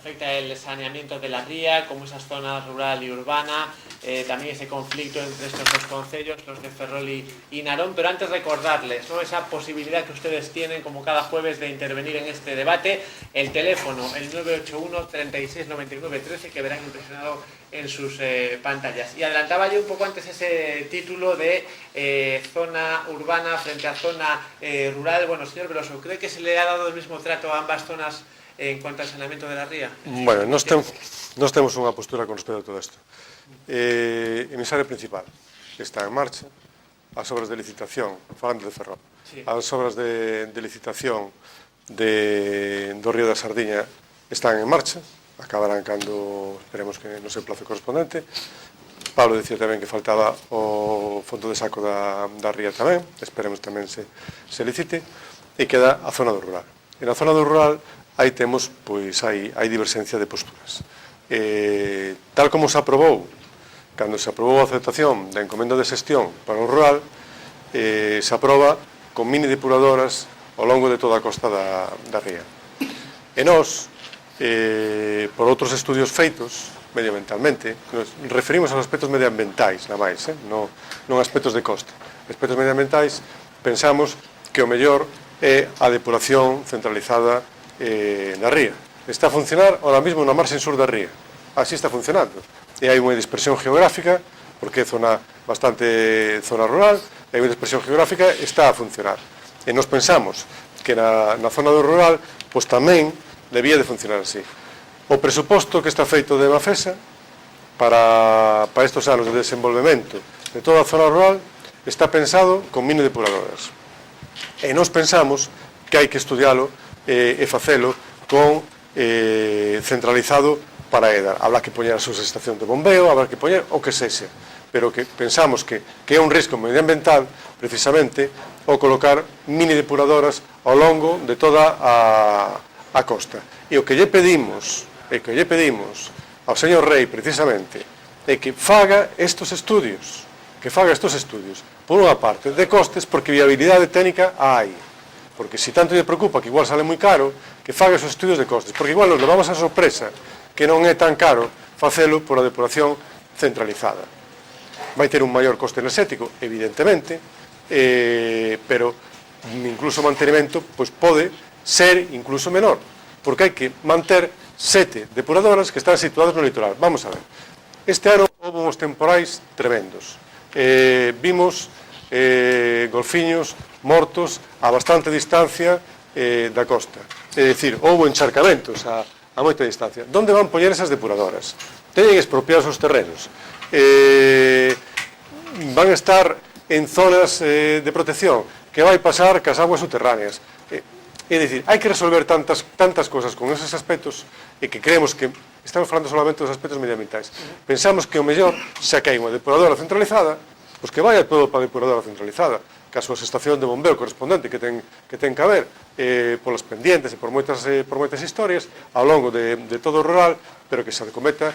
afecta el saneamiento de la ría, como esas zonas rural y urbana, también ese conflicto entre estos dos concellos, los de Ferrol y Narón, pero antes recordarles, ¿no?, esa posibilidad que ustedes tienen como cada jueves de intervenir en este debate, el teléfono, el 981 36 99 13, que verán impresionado en sus pantallas. Y adelantaba yo un poco antes ese título de zona urbana frente a zona rural. Bueno, señor Veloso, ¿cree que se le ha dado el mismo trato a ambas zonas en cuanto al saneamiento de la ría? Bueno, nós temos unha postura con respecto a todo isto. Emisario principal, que está en marcha, as obras de licitación, falando de Ferrol, sí, as obras de licitación do Río da Sardiña están en marcha, acabarán cando, esperemos que no sei o plazo correspondente. Pablo dicía tamén que faltaba o fondo de saco da ría tamén, esperemos tamén se licite, e queda a zona do rural. E na zona do rural aí temos, pois, hai diversencia de posturas. Tal como se aprobou, cando se aprobou a aceptación da encomenda de xestión para o rural, se aproba con mini depuradoras ao longo de toda a costa da ría. E nós, por outros estudios feitos medioambientalmente, nos referimos aos aspectos medioambientais, na máis, non aspectos de coste. Aspectos medioambientais, pensamos que o mellor é a depuración centralizada na ría. Está a funcionar ahora mismo na marxen sur da ría. Así está funcionando. E hai unha dispersión geográfica, porque é bastante zona rural, hai unha dispersión geográfica, está a funcionar. E nos pensamos que na zona do rural, pois tamén debía de funcionar así. O presuposto que está feito de Mafesa para estes anos de desenvolvemento de toda a zona rural está pensado con mini depuradoras. E nos pensamos que hai que estudialo e facelo con centralizado para EDAR. Habrá que poñer a súa estación de bombeo, habrá que poñer o que sexa, pero que pensamos que é un risco medioambiental precisamente o colocar mini depuradoras ao longo de toda a costa. E o que lle pedimos ao señor Rei precisamente é que faga estes estudios, por unha parte de costes, porque viabilidade técnica hai. Porque se tanto lle preocupa que igual sale moi caro, que faga esos estudios de costes, porque igual nos levamos a sorpresa que non é tan caro facelo por a depuración centralizada. Vai ter un maior coste enerxético, evidentemente, pero incluso o mantenimento pode ser incluso menor, porque hai que manter 7 depuradoras que están situadas no litoral. Vamos a ver, este ano houve uns temporais tremendos, vimos golfiños mortos a bastante distancia da costa, é dicir, houve encharcamentos a moita distancia. Donde van poñer esas depuradoras? Teñen expropiados os terrenos, van a estar en zonas de protección, que vai pasar cas aguas subterráneas. É dicir, hai que resolver tantas cosas con esos aspectos e que creemos que estamos falando solamente dos aspectos medioambientais. Pensamos que o mellor, xa que hai unha depuradora centralizada, pois que vaya todo para a depuradora centralizada, que a súa estación de bombeo correspondente que ten que haber polas pendientes e por moitas historias ao longo de todo o rural, pero que se acometa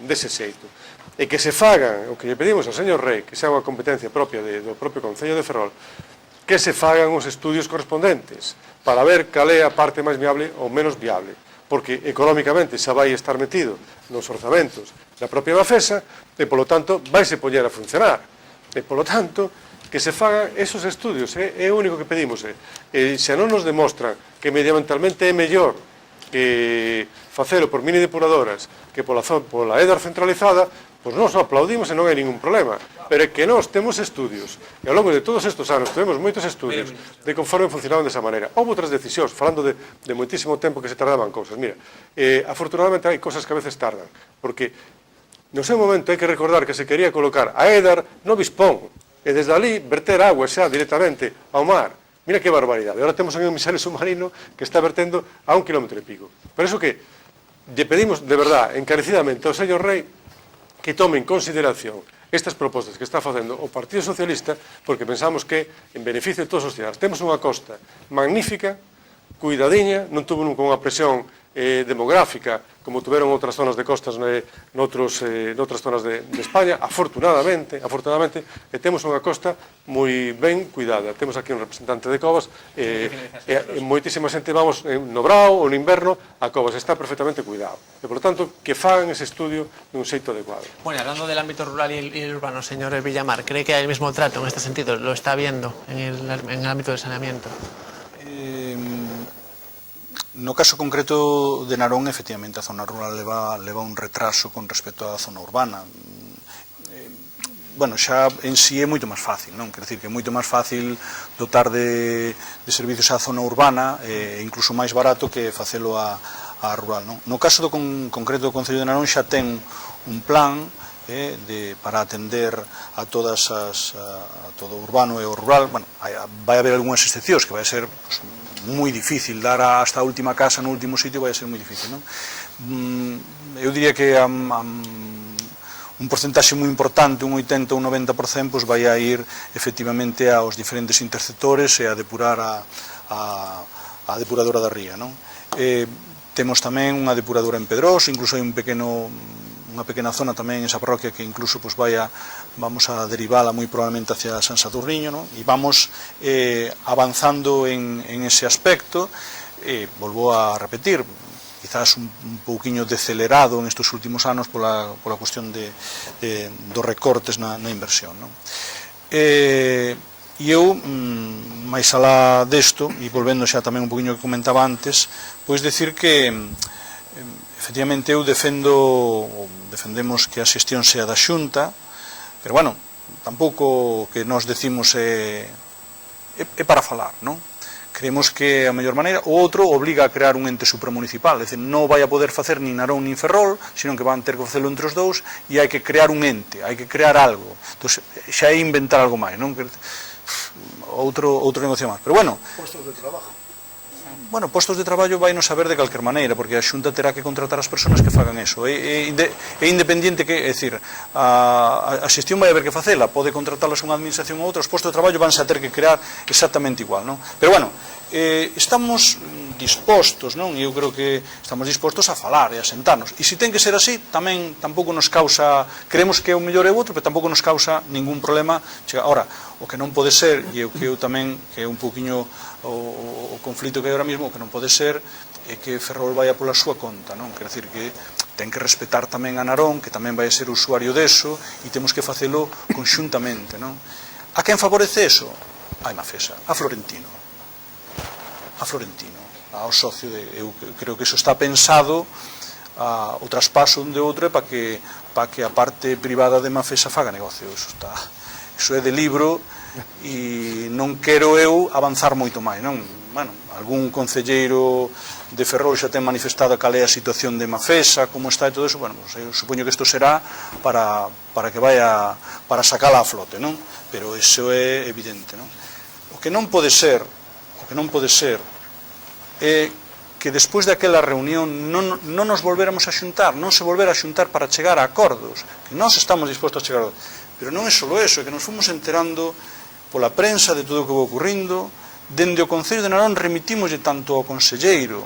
dese xeito. E que se fagan, o que lle pedimos ao señor Rei, que xa é unha competencia propia do propio Concello de Ferrol, que se fagan os estudios correspondentes para ver cal é a parte máis viable ou menos viable, porque económicamente xa vai estar metido nos orzamentos da propia Mafesa e, polo tanto, vaise poñer a funcionar. E, polo tanto, que se fagan esos estudios, é o único que pedimos. E se non nos demostran que medioambientalmente é mellor facelo por mini depuradoras que pola EDAR centralizada, pois nós aplaudimos e non hai ningún problema, pero é que nós temos estudios e ao longo de todos estes anos temos moitos estudios de conforme funcionaban desa maneira. Houve outras decisións, falando de moitísimo tempo que se tardaban cousas. Mira, afortunadamente hai cousas que a veces tardan, porque no seu momento hai que recordar que se quería colocar a EDAR no Bispón e desde ali verter agua xa directamente ao mar. Mira que barbaridade. Ahora temos un emisario submarino que está vertendo a 1,5 km. Por eso que lle pedimos de verdad, encarecidamente ao señor Rei, que tome en consideración estas propostas que está facendo o Partido Socialista, porque pensamos que en beneficio de todos os cidadanos. Temos unha costa magnífica, cuidadiña, non tuvo nunca unha presión demográfica como tuveron outras zonas de costas noutras zonas de España, afortunadamente, temos unha costa moi ben cuidada. Temos aquí un representante de Covas, moitísima xente vamos no brao ou no inverno a Covas, está perfectamente cuidado. E, por tanto, que fagan ese estudio dun xeito adecuado. Bueno, hablando del ámbito rural y el urbano, señor Villamar, ¿cree que hay el mismo trato en este sentido? ¿Lo está viendo en el ámbito del saneamiento? No caso concreto de Narón, efectivamente, a zona rural leva un retraso con respecto á zona urbana. Bueno, xa en sí é moito máis fácil, non? Quer dicir que é moito máis fácil dotar de servicios á zona urbana, incluso máis barato que facelo á rural, non? No caso concreto do Concello de Narón xa ten un plan para atender a todo o urbano e o rural. Bueno, vai haber algunhas excepcións que vai ser moi difícil dar hasta a última casa no último sitio, vai ser moi difícil, non? Eu diría que un porcentaxe moi importante, un 80 ou un 90%, pois vai a ir efectivamente aos diferentes interceptores e a depurar a depuradora da ría, non? Temos tamén unha depuradora en Pedrós, incluso hai unha pequena zona tamén en esa parroquia que incluso pues vamos a derivala moi probablemente hacia San Sadurniño, ¿no? E vamos avanzando en ese aspecto. Volvo a repetir, quizás un pouquiño decelerado en estes últimos anos pola cuestión dos recortes na inversión, ¿no? E eu, máis alá desto, e volvendo xa tamén un pouquiño que comentaba antes, pois decir que efectivamente eu defendemos que a xestión sea da Xunta, pero bueno, tampouco que nos decimos é para falar, non? Creemos que a mellor maneira, o outro obliga a crear un ente supramunicipal, é dicir, non vai a poder facer nin Narón nin Ferrol, senón que van ter que facelo entre os dous, e hai que crear un ente, hai que crear algo. Entón, xa é inventar algo máis, non? Outro negocio máis. Pero bueno, postos de trabajo. Bueno, postos de traballo vai non saber de calquer maneira, porque a Xunta terá que contratar as persoas que fagan eso. É independiente que, é dicir, a xestión vai haber que facela, pode contratalas unha administración ou outra, os postos de traballo vanse a ter que crear exactamente igual, non? Pero bueno, estamos dispostos, non? Eu creo que estamos dispostos a falar e a sentarnos. E se ten que ser así, tamén tampouco nos causa, creemos que é o mellor é o outro, pero tampouco nos causa ningún problema. Ahora, o que non pode ser, e o que eu tamén, que é un pouquiño o conflito que hai ahora mesmo, o que non pode ser é que Ferrol vai a pola súa conta, non? Quer decir que ten que respetar tamén a Narón, que tamén vai ser usuario deso, e temos que facelo conxuntamente, non? A quen favorece eso? A Mafesa, a Florentino, ao socio eu creo que eso está pensado, o traspaso un de outro é para que a parte privada de Mafesa faga negocio. Eso é de libro, e non quero eu avanzar moito máis, non? Bueno, algún concelleiro de Ferrol xa ten manifestado cal é a situación de Mafesa, como está e todo eso. Bueno, pues, eu supoño que isto será para que vaya, para sacala a flote, non? Pero iso é evidente, non? O que non pode ser é que despois daquela reunión non nos volveramos a xuntar, non se volver a xuntar para chegar a acordos, que nós estamos dispostos a chegar a acordos. Pero non é só eso, é que nos fomos enterando pola prensa de todo o que vai ocurrindo. Dende o Concello de Narón remitimoslle tanto ao conselleiro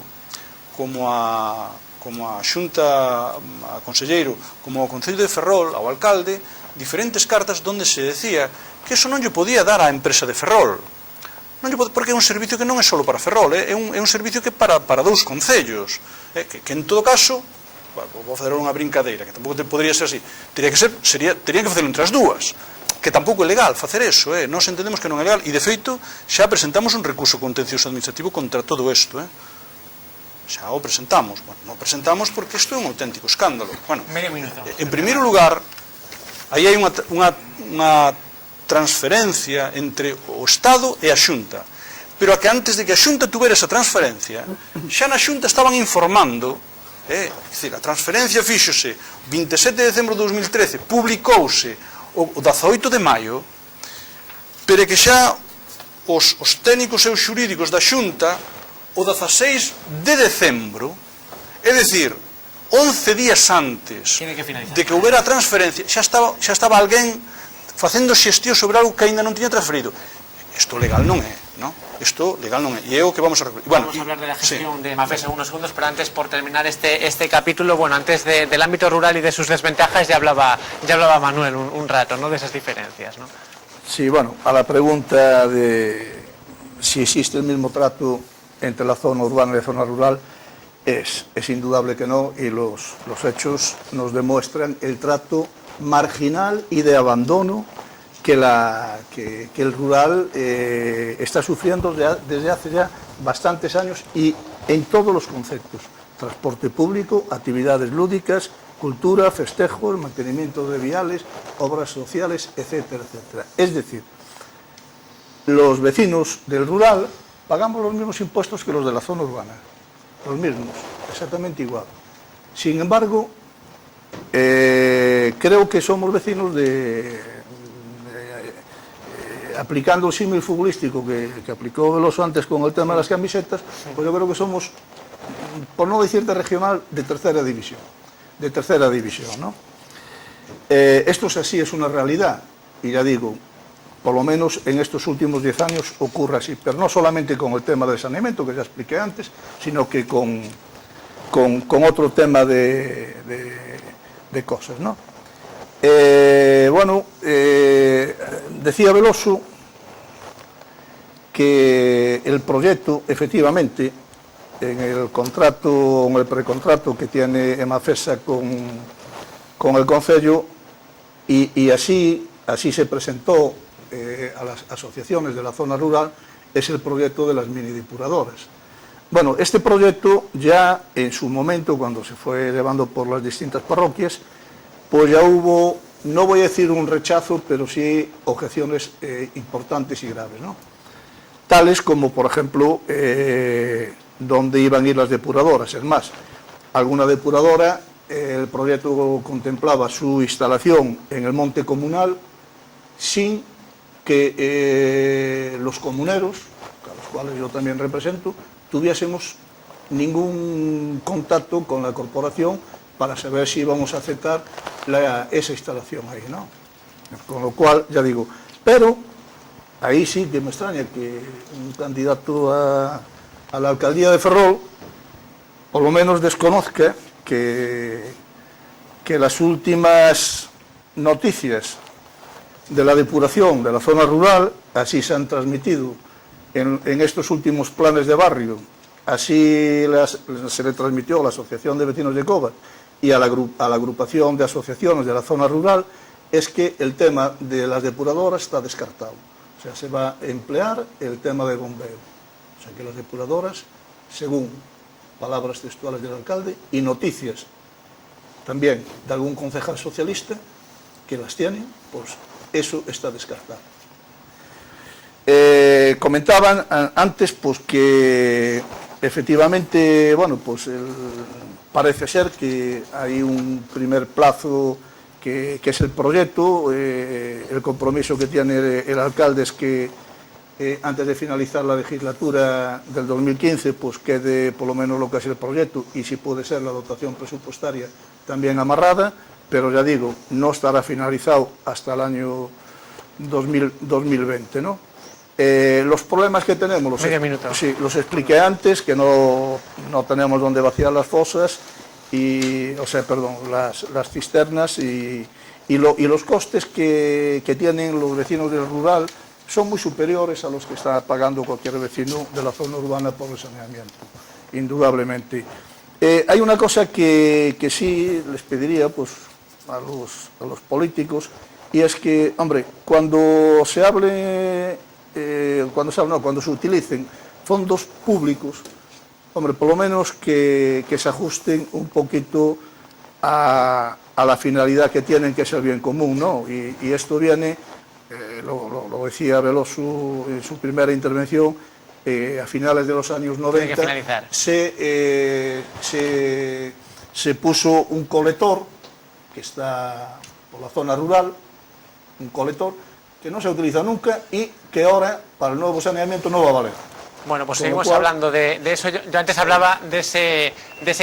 como a Xunta, a conselleiro, como ao Concello de Ferrol, ao alcalde, diferentes cartas onde se decía que eso non lle podía dar á empresa de Ferrol, porque é un servicio que non é só para Ferrol, é un servicio que é para dous concellos, que en todo caso, vou fazer unha brincadeira, que tampouco podría ser así, terían que facelo entre as dúas, que tampouco é legal facer eso, nós entendemos que non é legal, e de feito xa presentamos un recurso contencioso administrativo contra todo isto, xa o presentamos. Bueno, non o presentamos porque isto é un auténtico escándalo. Bueno, en primeiro lugar, aí hai unha transferencia entre o Estado e a Xunta, pero a que antes de que a Xunta tuvera esa transferencia, xa na Xunta estaban informando, é dicir, a transferencia fíxose 27 de decembro de 2013, publicouse o 18 de maio, pero que xa os técnicos e os xurídicos da Xunta o 16 de decembro, é dicir, 11 días antes de que houbera a transferencia, xa estaba alguén facendo xestión sobre algo que aínda non tiña transferido. Isto legal non é. ¿no? Isto legal non é. E é o que vamos a... Bueno, vamos a hablar de la gestión de Mafesa en unos segundos, pero antes, por terminar este capítulo, bueno, antes del ámbito rural y de sus desventajas, ya hablaba Manuel un rato, ¿no?, de esas diferencias, ¿no? Sí, bueno, a la pregunta de si existe el mismo trato entre la zona urbana y la zona rural, es indudable que no, y los hechos nos demuestran el trato marginal y de abandono que el rural está sufriendo desde hace ya bastantes años y en todos los conceptos: transporte público, actividades lúdicas, cultura, festejos, mantenimiento de viales, obras sociales, etcétera, etcétera. Es decir, los vecinos del rural pagamos los mismos impuestos que los de la zona urbana, los mismos, exactamente igual. Sin embargo, creo que somos vecinos aplicando el símil futbolístico que aplicó Veloso antes con el tema de las camisetas, pues yo creo que somos, por no decir de regional, de tercera división, ¿no? Esto es así, es una realidad, y ya digo, por lo menos en estos últimos 10 años ocurre así, pero no solamente con el tema del saneamiento, que ya expliqué antes, sino que con otro tema de cosas, ¿no? Decía Veloso que el proyecto, efectivamente, en el contrato, en el precontrato que tiene Mafesa con el Concello, y así se presentó a las asociaciones de la zona rural, es el proyecto de las mini depuradoras. Bueno, este proyecto ya en su momento, cuando se fue llevando por las distintas parroquias, pues ya hubo, no voy a decir un rechazo, pero sí objeciones importantes y graves, ¿no? Tales como, por ejemplo, dónde iban a ir las depuradoras. Es más, alguna depuradora, el proyecto contemplaba su instalación en el monte comunal sin que los comuneros, a los cuales yo también represento, tuviésemos ningún contacto con la corporación para saber si íbamos a aceptar esa instalación ahí, ¿no? Con lo cual, ya digo, pero ahí sí que me extraña que un candidato a la alcaldía de Ferrol por lo menos desconozca que las últimas noticias de la depuración de la zona rural, así se han transmitido en estos últimos planes de barrio, así se le transmitió a la Asociación de Vecinos de Cova y a la agrupación de asociaciones de la zona rural, es que el tema de las depuradoras está descartado. O sea, se va a emplear el tema de bombeo. O sea, que las depuradoras, según palabras textuales del alcalde y noticias también de algún concejal socialista que las tiene, pues eso está descartado. Comentaban antes pues que efectivamente, bueno, pues parece ser que hay un primer plazo que es el proyecto. El compromiso que tiene el alcalde es que antes de finalizar la legislatura del 2015 pues quede por lo menos lo que es el proyecto y si puede ser la dotación presupuestaria también amarrada, pero ya digo, no estará finalizado hasta el año 2020, ¿no? Los problemas que tenemos los expliqué antes, que no tenemos donde vaciar las fosas, las cisternas y los costes que tienen los vecinos del rural son muy superiores a los que está pagando cualquier vecino de la zona urbana por el saneamiento, indudablemente. Hay una cosa que sí les pediría pues, a los políticos, y es que, hombre, cuando se utilicen fondos públicos, hombre, por lo menos que se ajusten un poquito a la finalidad que tienen, que es el bien común, ¿no? Y esto viene, lo decía Veloso en su primera intervención, a finales de los años 90 se puso un colector que está por la zona rural, un colector que no se utiliza nunca y que ahora para el nuevo saneamiento no va a valer. Bueno, pues seguimos hablando de eso. Yo antes hablaba de ese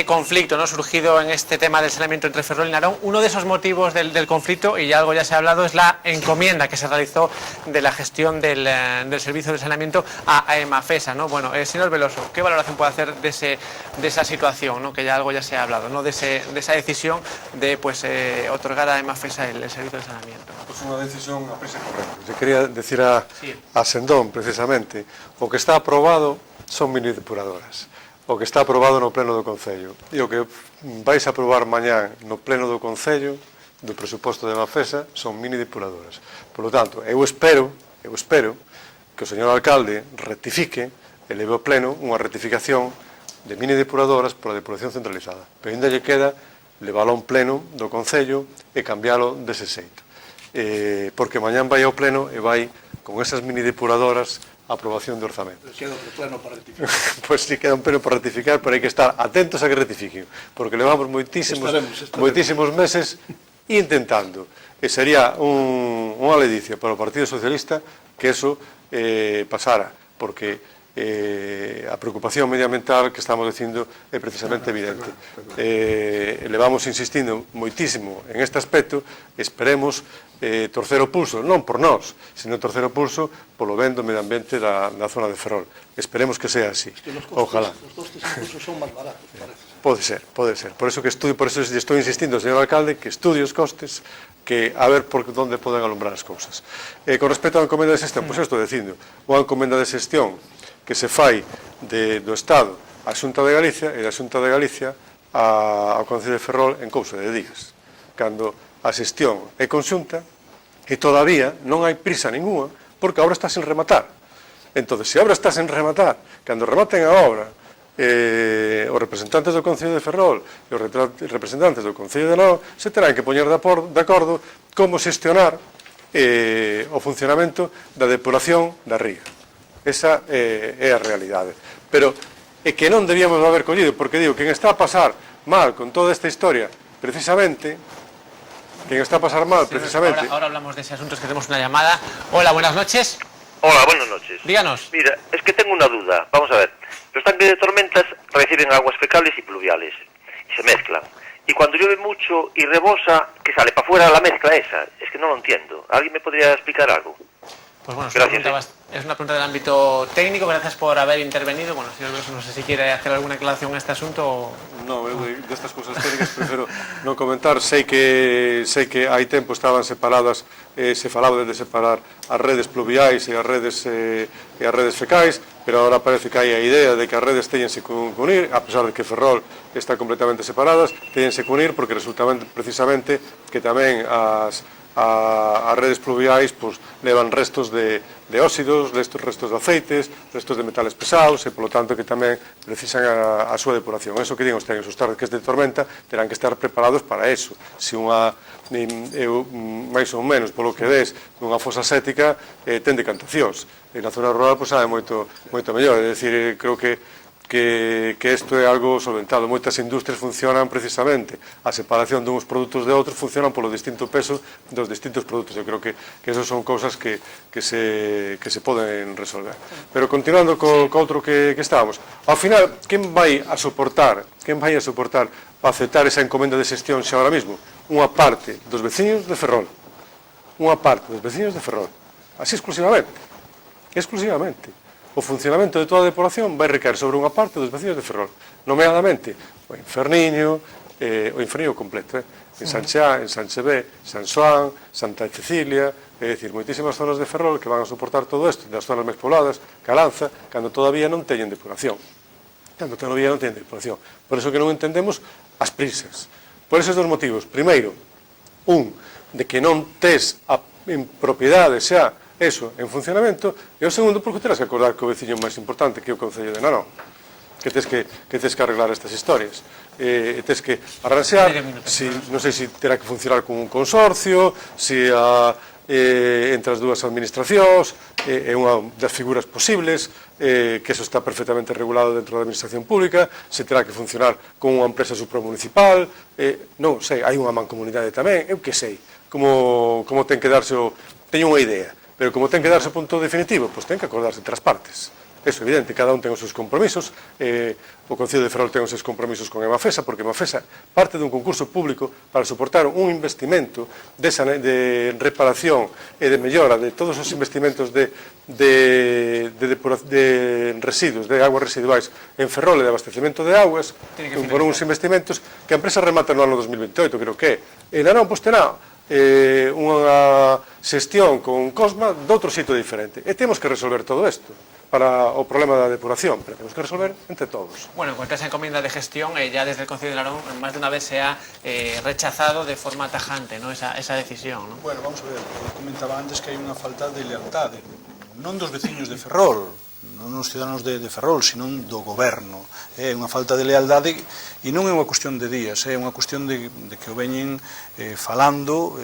conflicto, ¿no?, surgido en este tema del saneamiento entre Ferrol y Narón. Uno de esos motivos del conflicto, y algo ya se ha hablado, es la encomienda que se realizó de la gestión del servicio de saneamiento a Emafesa, ¿no? Bueno, señor Veloso, ¿qué valoración puede hacer de esa situación, ¿no?, que ya algo ya se ha hablado, ¿no?, de esa decisión de otorgar a Emafesa el servicio de saneamiento? Pues unha decisión a prisa corrente. Eu quería decir a Sendón, precisamente, o que está aprobado son mini depuradoras. O que está aprobado no pleno do Concello. E o que vais a aprobar mañán no pleno do Concello, do presuposto de Emafesa, son mini depuradoras. Por lo tanto, eu espero que o señor alcalde rectifique e leve ao pleno unha rectificación de mini depuradoras pola depuración centralizada. Pero ainda lle queda leválo a un pleno do Concello e cambiálo dese xeito. Porque mañán vai ao pleno e vai con esas mini depuradoras a aprobación de orzamento. Queda outro pleno para rectificar. Pois si queda un pleno para rectificar, pero hai que estar atentos a que rectifiquen, porque levamos moitísimos meses intentando. E sería unha ledicia para o Partido Socialista que eso pasara, porque a preocupación medioambiental que estamos dicindo é precisamente evidente. Levamos insistindo moitísimo en este aspecto. Esperemos torcer o pulso, non por nós, sino torcer o pulso polo ben do medio ambiente da zona de Ferrol. Esperemos que sea así. Ojalá. Os costes incluso son máis baratos, parece. Pode ser. Por eso lle estou insistindo ao señor alcalde que estudie os costes, que a ver por onde poden alumbrar as cousas. Con respecto á encomenda de xestión, pois eu estou dicindo, unha encomenda de xestión que se fai do Estado á Xunta de Galicia e da Xunta de Galicia ao Concello de Ferrol en cousa de días, cando a xestión é conxunta e todavía non hai prisa ninguna porque a obra está sen rematar. Entón, se a obra está sen rematar, cando rematen a obra, os representantes do Concello de Ferrol e os representantes do Concello de Narón se terán que poñer de acordo como xestionar o funcionamento da depuración da ría. Esa é a realidade. Pero é que non debíamos haber collido, porque digo, quen está a pasar mal con toda esta historia, precisamente, Ahora hablamos de ese asunto, es que tenemos una llamada. Hola, buenas noches. Hola, buenas noches. Díganos. Mira, es que tengo una duda. Vamos a ver. Los tanques de tormentas reciben aguas fecales y pluviales y se mezclan. Y cuando llueve mucho y rebosa, ¿qué sale para afuera la mezcla esa? Es que no lo entiendo. ¿Alguien me podría explicar algo? Pues bueno, Gracias, es una pregunta del ámbito técnico. Gracias por haber intervenido. Bueno, señor Veloso, no sé si quiere hacer alguna aclaración a este asunto. Non, eu destas cousas técnicas prefiro non comentar. Sei que hai tempo estaban separadas, se falaba de separar as redes pluviais e as redes fecais, pero agora parece que hai a idea de que as redes teñense que unir, a pesar de que Ferrol está completamente separadas, teñense que unir porque resulta precisamente que tamén as redes pluviais pues, levan restos de óxidos, restos de aceites, restos de metales pesados e, polo tanto, que tamén precisan a súa depuración. Eso que digan os técnicos, os tanques de tormenta terán que estar preparados para eso. Se máis ou menos, polo que des, nunha fosa séptica, ten decantacións. E na zona rural, pues, sabe moito mellor. É dicir, creo que isto é algo solventado. Moitas industrias funcionan precisamente a separación duns produtos de outros, funcionan polo distinto peso dos distintos produtos. Eu creo que esos son cousas que se poden resolver. Pero continuando co outro que estábamos, ao final, quen vai a soportar para aceptar esa encomenda de xestión xa ahora mismo? Unha parte dos veciños de Ferrol. Así exclusivamente. O funcionamento de toda a depuración vai recaer sobre unha parte dos veciños de Ferrol, nomeadamente o Inferniño completo, en Sanxá, en Sanxebé, San Xoán, Santa Cecilia, é dicir, moitísimas zonas de Ferrol que van a soportar todo isto, das zonas máis pobladas, Calanza, cando todavía non teñen depuración. Por iso que non entendemos as prisas. Por esos dos motivos. Primeiro, de que non tes en propiedade xa eso en funcionamento, e o segundo, porque terás que acordar que o veciño máis importante que é o Concello de Narón, que tes que arreglar estas historias, tes que arranxar, non sei se terá que funcionar con un consorcio, se entre as dúas administracións, é unha das figuras posibles, que eso está perfectamente regulado dentro da administración pública, se terá que funcionar con unha empresa supramunicipal, non sei, hai unha mancomunidade tamén, eu que sei, como ten que darse teño unha idea, pero como ten que darse o punto definitivo, pois ten que acordarse entre as partes. Eso é evidente, cada un ten os seus compromisos, o Concello de Ferrol ten os seus compromisos con Emafesa, porque Emafesa parte dun concurso público para soportar un investimento de reparación e de mellora de todos os investimentos de residuos, de aguas residuais en Ferrol e de abastecemento de aguas, por uns investimentos que a empresa remata no ano 2028, creo que é. E Narón, pois, terá unha xestión con Cosma de outro sitio diferente. E temos que resolver todo isto para o problema da depuración, pero temos que resolver entre todos. Bueno, en cuanto a esa encomienda de gestión, ya desde el Concello de Narón más de una vez se ha rechazado de forma tajante, ¿no?, esa decisión, ¿no? Bueno, vamos a ver, eu comentaba antes que hai unha falta de lealtade, non dos veciños de Ferrol, non os ciudadanos de Ferrol, sino do goberno. É unha falta de lealdade e non é unha cuestión de días, é unha cuestión de que o veñen falando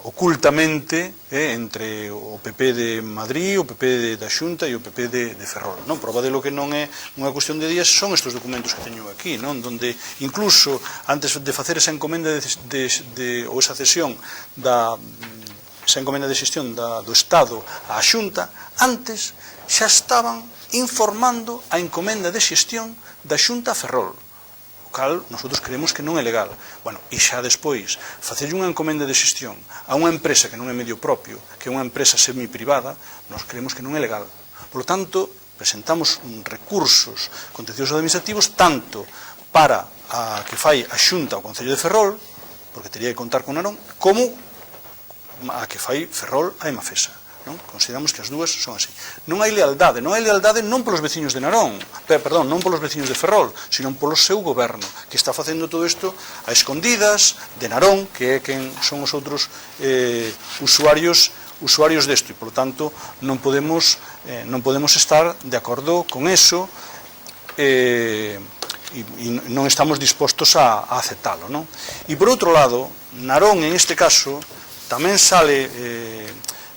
ocultamente entre o PP de Madrid, o PP da Xunta e o PP de Ferrol. Non, prova de lo que non é unha cuestión de días son estes documentos que teño aquí, non, donde incluso antes de facer esa encomenda ou esa cesión esa encomenda de xestión do Estado á Xunta, antes xa estaban informando a encomenda de xestión da Xunta a Ferrol, o cal nosotros creemos que non é legal. Bueno, e xa despois, facer unha encomenda de xestión a unha empresa que non é medio propio, que é unha empresa semi-privada, nos creemos que non é legal. Por lo tanto, presentamos recursos contenciosos administrativos tanto para a que fai a Xunta ao Concello de Ferrol, porque teria que contar con Narón, como a que fai Ferrol a Emafesa. Non? Consideramos que as dúas son así. Non hai lealdade non polos veciños de Narón, non polos veciños de Ferrol, sino polo seu goberno, que está facendo todo isto a escondidas de Narón, que é quen son os outros usuarios desto, e, por tanto, non podemos estar de acordo con eso e non estamos dispostos a aceptalo, non? E, por outro lado, Narón, en este caso, tamén sale...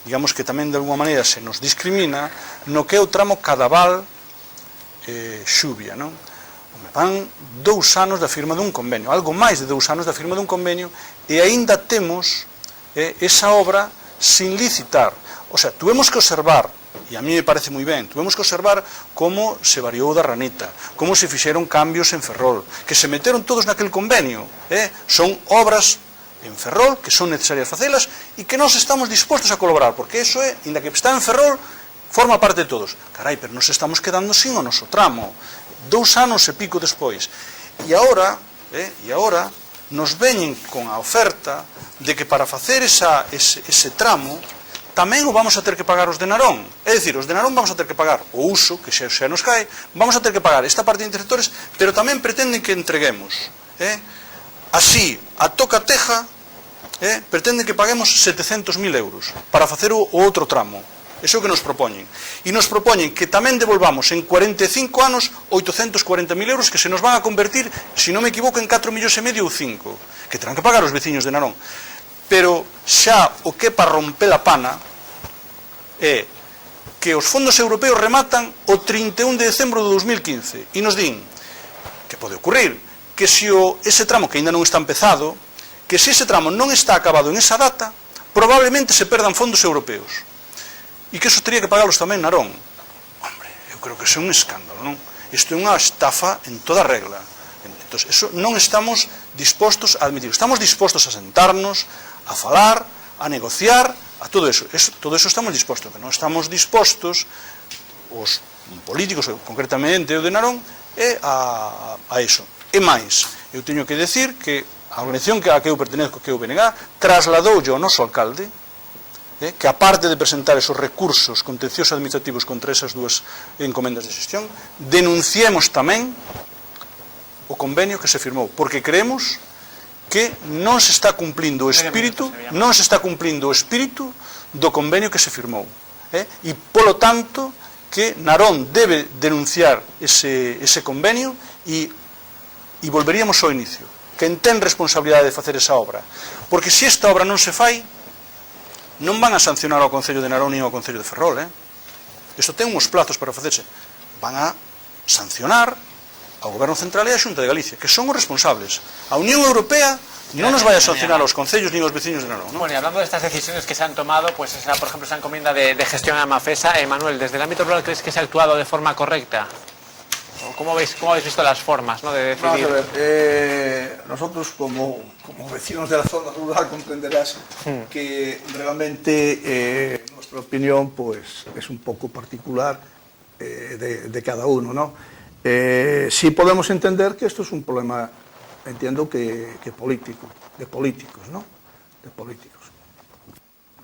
digamos que tamén de alguma maneira se nos discrimina no que é o tramo Cadaval-Xubia, non? Van 2 anos da firma dun convenio, algo máis de 2 anos da firma dun convenio, e aínda temos esa obra sin licitar. O sea, tuvemos que observar, e a mí me parece moi ben, tuvemos que observar como se variou da ranita, como se fixeron cambios en Ferrol, que se meteron todos naquel convenio, son obras en Ferrol, que son necesarias facelas e que nós estamos dispostos a colaborar, porque eso é, inda que está en Ferrol, forma parte de todos. Carai, pero nos estamos quedando sin o noso tramo. 2 anos e pico despois. E agora nos veñen con a oferta de que para facer ese tramo tamén o vamos a ter que pagar os de Narón. É dicir, os de Narón vamos a ter que pagar o uso, que xa nos cae, vamos a ter que pagar esta parte de interceptores, pero tamén pretenden que entreguemos. Así, a toca-teja, pretenden que paguemos 700.000 euros para facer o outro tramo. Iso é o que nos propoñen. E nos propoñen que tamén devolvamos en 45 anos 840.000 euros que se nos van a convertir, se non me equivoco, en 4,5 millóns ou 5, que terán que pagar os veciños de Narón. Pero xa o que é para romper a pana é que os fondos europeos rematan o 31 de decembro de 2015 e nos din que pode ocurrir que se ese tramo que ainda non está empezado, que se ese tramo non está acabado en esa data, probablemente se perdan fondos europeos. E que eso teria que pagalos tamén Narón. Hombre, eu creo que isso é un escándalo, non? Isto é unha estafa en toda regla. Entón, eso non estamos dispostos a admitir. Estamos dispostos a sentarnos, a falar, a negociar, a todo eso. Todo eso estamos dispostos. Que non estamos dispostos, os políticos, concretamente o de Narón, é a eso. E máis, eu teño que decir que a organización a que eu pertenezco, que é o BNG, trasladoulle ao noso alcalde que, aparte de presentar esos recursos contenciosos administrativos contra esas dúas encomendas de xestión, denunciemos tamén o convenio que se firmou, porque creemos que non se está cumplindo o espírito, do convenio que se firmou. E, polo tanto, que Narón debe denunciar ese convenio e volveríamos ao inicio. Quen ten responsabilidade de facer esa obra. Porque se esta obra non se fai, non van a sancionar ao Concello de Narón nin ao Concello de Ferrol. Isto ten uns plazos para facerse. Van a sancionar ao Goberno Central e á Xunta de Galicia, que son os responsables. A Unión Europea non nos vai a sancionar aos concellos nin aos veciños de Narón, non? Bueno, y hablando de estas decisiones que se han tomado, pues esa, por ejemplo, esa encomienda de gestión a Mafesa, Manuel, desde el ámbito rural, ¿crees que se ha actuado de forma correcta? ¿Cómo habéis visto las formas, ¿no?, de decidir? Vamos a ver, nosotros como vecinos de la zona rural comprenderás que realmente nuestra opinión pues es un poco particular de cada uno, ¿no? Sí podemos entender que esto es un problema, entiendo que político, de políticos, ¿no? De políticos.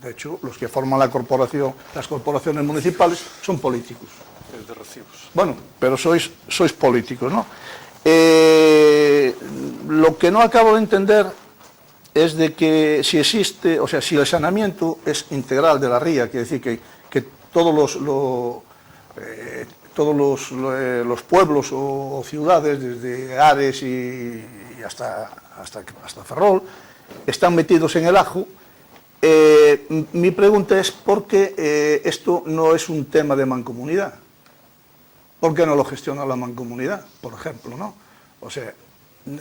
De hecho, los que forman la corporación, las corporaciones municipales son políticos. El de recibos. Bueno, pero sois políticos, ¿no? Lo que no acabo de entender es de que si existe, o sea, si el saneamiento es integral de la ría, quiere decir que todos los pueblos o ciudades, desde Ares y hasta Ferrol, están metidos en el ajo. Mi pregunta es ¿por qué esto no es un tema de mancomunidad? ¿Por qué no lo gestiona la mancomunidad, por ejemplo, ¿no? O sea,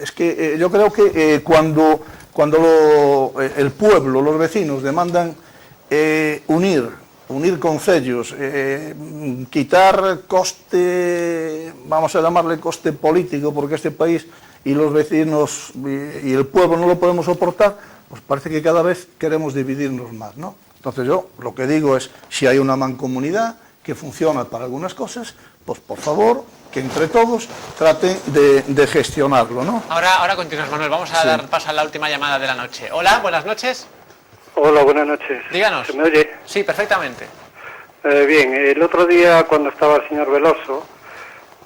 es que yo creo que cuando el pueblo, los vecinos demandan unir concellos, quitar coste, vamos a llamarle coste político, porque este país y los vecinos y el pueblo no lo podemos soportar, pues parece que cada vez queremos dividirnos más, ¿no? Entonces yo lo que digo es, si hay una mancomunidad que funciona para algunas cosas, pues por favor, que entre todos traten de gestionarlo, ¿no? Ahora continuamos, Manuel, vamos a dar paso a la última llamada de la noche. Hola, buenas noches. Hola, buenas noches. Díganos. ¿Se me oye? Sí, perfectamente. Bien, el otro día cuando estaba el señor Veloso,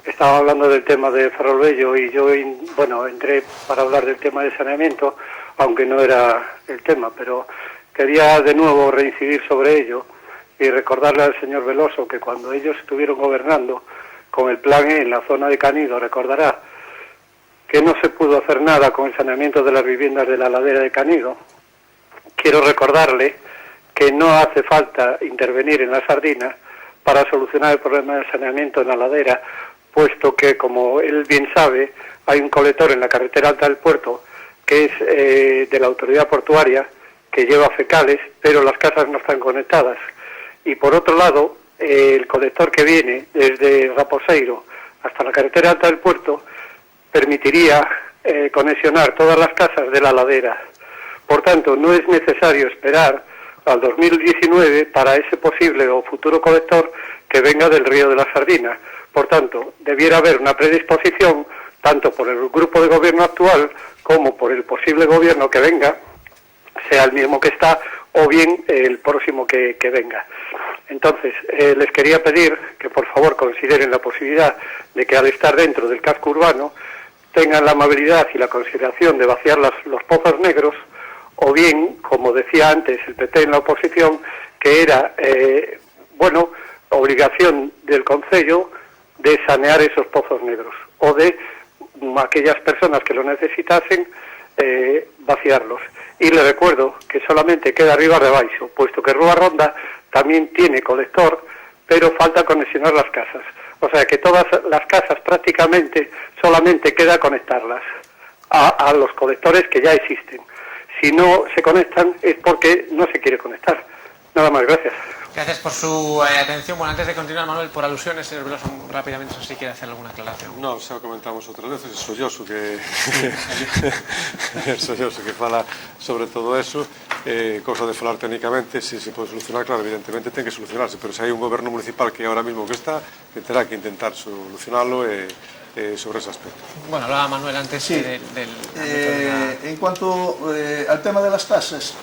estaba hablando del tema de Ferrolbello y yo, entré para hablar del tema de saneamiento, aunque no era el tema, pero quería de nuevo reincidir sobre ello y recordarle al señor Veloso que cuando ellos estuvieron gobernando con el plan E en la zona de Canido, recordará que no se pudo hacer nada con el saneamiento de las viviendas de la ladera de Canido. Quiero recordarle que no hace falta intervenir en la Sardina para solucionar el problema del saneamiento en la ladera, puesto que, como él bien sabe, hay un colector en la carretera alta del puerto que es de la autoridad portuaria, que lleva fecales, pero las casas no están conectadas. Y por otro lado, el colector que viene desde Raposeiro hasta la carretera alta del puerto permitiría conexionar todas las casas de la ladera. Por tanto, no es necesario esperar al 2019 para ese posible o futuro colector que venga del río de la Sardina. Por tanto, debiera haber una predisposición, tanto por el grupo de gobierno actual como por el posible gobierno que venga, sea el mismo que está o bien el próximo que venga. Entonces, les quería pedir que por favor consideren la posibilidad de que al estar dentro del casco urbano tengan la amabilidad y la consideración de vaciar los pozos negros, o bien, como decía antes el PT en la oposición, que era, obligación del concello de sanear esos pozos negros, o de aquellas personas que lo necesitasen, vaciarlos. Y le recuerdo que solamente queda arriba de Baixo, puesto que Rúa Ronda también tiene colector, pero falta conexionar las casas. O sea que todas las casas prácticamente solamente queda conectarlas a los colectores que ya existen. Si no se conectan es porque no se quiere conectar. Nada más, gracias. Gracias por su atención. Bueno, antes de continuar, Manuel, por alusiones, señor Veloso, rápidamente, si quiere hacer alguna aclaración. No, xa comentamos outras veces, é Solloso que Solloso que fala sobre todo eso, cosa de falar técnicamente, si se pode solucionar, claro, evidentemente ten que solucionarse, pero se hai un goberno municipal que ahora mismo que está, que terá que intentar solucionarlo sobre ese aspecto. Bueno, hablaba Manuel antes sí. En cuanto al tema de las tasas,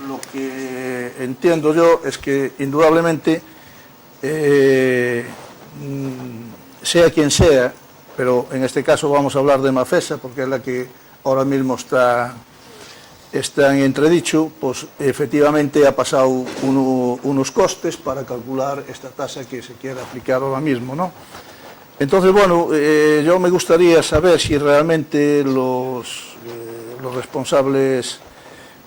lo que entiendo yo es que indudablemente sea quien sea, pero en este caso vamos a hablar de Mafesa porque es la que ahora mismo está en entredicho, pues efectivamente ha pasado unos costes para calcular esta tasa que se quiere aplicar ahora mismo, ¿no? Entonces, bueno, yo me gustaría saber si realmente los responsables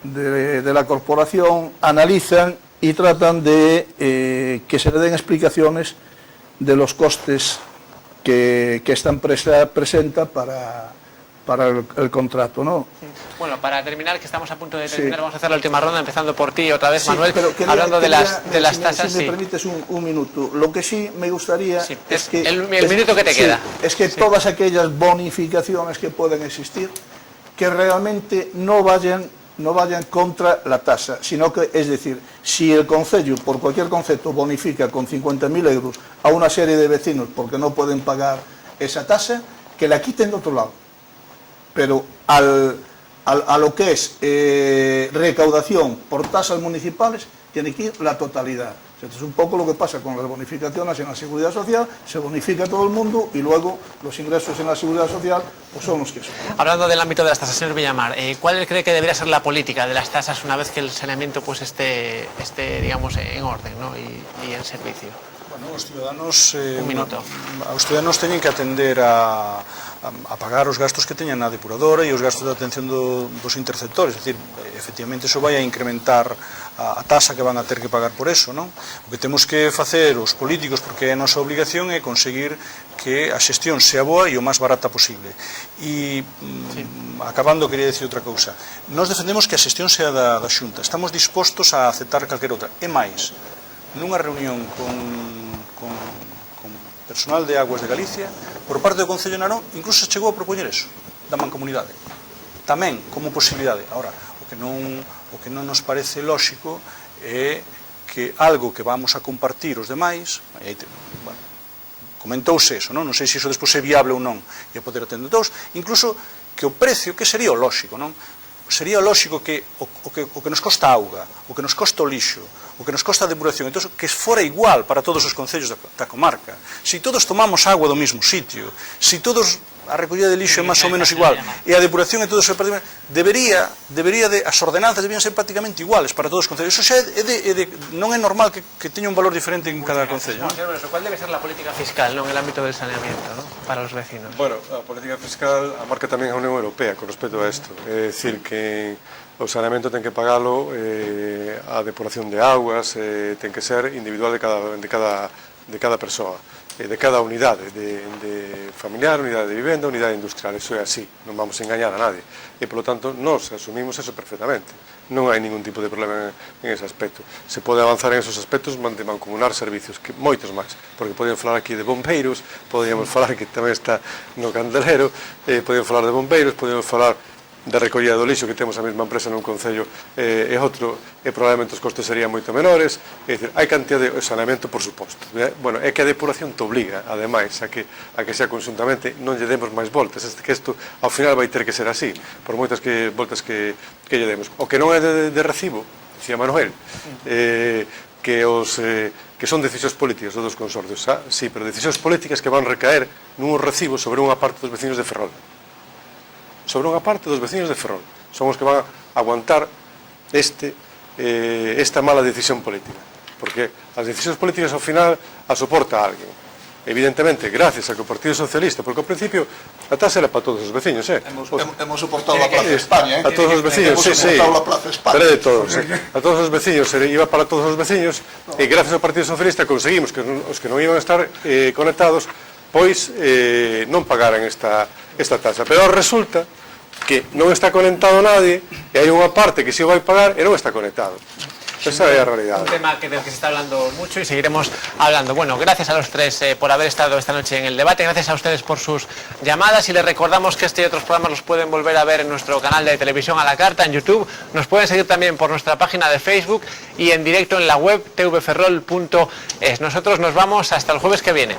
de la corporación analizan y tratan de que se le den explicaciones de los costes que esta empresa presenta para el contrato, ¿no? Bueno, para terminar, que estamos a punto de terminar, vamos a hacer la última ronda, empezando por ti otra vez, Manuel, pero hablando de las tasas. Si me permites un minuto, lo que sí me gustaría es que... El minuto que te queda. Es que todas aquellas bonificaciones que pueden existir, que realmente no vayan contra la tasa, sino que, es decir, si el concello, por cualquier concepto, bonifica con 50.000 euros a una serie de vecinos porque no pueden pagar esa tasa, que la quiten de otro lado. Pero a lo que es recaudación por tasas municipales, tiene que ir la totalidad. Esto es un poco lo que pasa con las bonificaciones en la Seguridad Social, se bonifica a todo el mundo y luego los ingresos en la Seguridad Social pues son los que son. Hablando del ámbito de las tasas, señor Villamar, ¿cuál cree que debería ser la política de las tasas una vez que el saneamiento pues esté digamos, en orden, ¿no? y en servicio? Bueno, os ciudadanos, un minuto. Os ciudadanos teñen que atender a pagar os gastos que teñan na depuradora e os gastos de atención dos interceptores, é dicir, efectivamente iso vai a incrementar a tasa que van a ter que pagar por eso, non? O que temos que facer os políticos, porque é a nosa obligación, é conseguir que a xestión sea boa e o máis barata posible. E, acabando, quería dicir outra cousa. Nós defendemos que a xestión sea da Xunta, estamos dispostos a aceptar calquera outra. E máis, nunha reunión con personal de Aguas de Galicia, por parte do Concello de Narón, incluso se chegou a propoñer eso, da mancomunidade. Tamén, como posibilidade. Ahora, o que non nos parece lóxico é que algo que vamos a compartir os demais, bueno, comentouse eso, non sei se iso despois é viable ou non, e a poder atender todos, incluso que o precio, que sería o lóxico, non? Sería lóxico que o que nos costa a auga, o que nos costa o lixo, o que nos costa a depuración, entón, que fora igual para todos os concellos da comarca. Se todos tomamos agua do mesmo sitio, se todos a recollida de lixo é máis ou menos igual, e a depuración é todo debería de, as ordenanzas debían ser prácticamente iguales para todos os concellos. Iso xa non é normal que teña un valor diferente en cada concello. ¿Cuál debe ser la política fiscal en el ámbito del saneamiento, ¿no? Para los vecinos? Bueno, a política fiscal a marca tamén a Unión Europea con respecto a isto. É dicir que o saneamento ten que pagalo a depuración de aguas, ten que ser individual de cada persoa, de cada unidade de familiar, unidade de vivenda, unidade industrial. Eso é así, non vamos a engañar a nadie, e polo tanto nos asumimos eso perfectamente, non hai ningún tipo de problema en ese aspecto. Se pode avanzar en esos aspectos de mancomunar servicios, que moitos máis, porque podemos falar aquí de bombeiros, podíamos falar que tamén está no Candelero, podemos falar de bombeiros, podemos falar da recollida do lixo, que temos a mesma empresa nun concello e outro, e probablemente os costes serían moito menores. É dicir, hai cantidad de saneamento, por suposto. Bueno, é que a depuración te obliga, ademais, a que sea conjuntamente, non lle demos máis voltas, que isto ao final vai ter que ser así, por moitas voltas que lle demos. O que non é de recibo, dicía Manuel, que son decisións políticas dos consorcios, sí, pero decisións políticas que van recaer nun recibo sobre unha parte dos vecinos de Ferrol. Sobre unha parte dos vecinos de Ferrol. Son os que van a aguantar esta mala decisión política. Porque as decisións políticas ao final as soporta alguén. Evidentemente, gracias a que o Partido Socialista, porque ao principio a tasa era para todos os vecinos, Hemos soportado la Plaza España, a todos os vecinos, hemos soportado la Plaza España. Pero de todos, a todos os vecinos, iba para todos os vecinos, e gracias ao Partido Socialista conseguimos que os que non iban a estar conectados, pois non pagaran esta tasa. Pero resulta que non está conectado nadie e hai unha parte que si o vai pagar e non está conectado. Esa é a realidade. Un tema del que se está hablando mucho y seguiremos hablando. Bueno, gracias a los tres por haber estado esta noche en el debate, gracias a ustedes por sus llamadas y les recordamos que este y otros programas los pueden volver a ver en nuestro canal de televisión a la carta en YouTube. Nos pueden seguir también por nuestra página de Facebook y en directo en la web tvferrol.es. Nosotros nos vamos hasta el jueves que viene.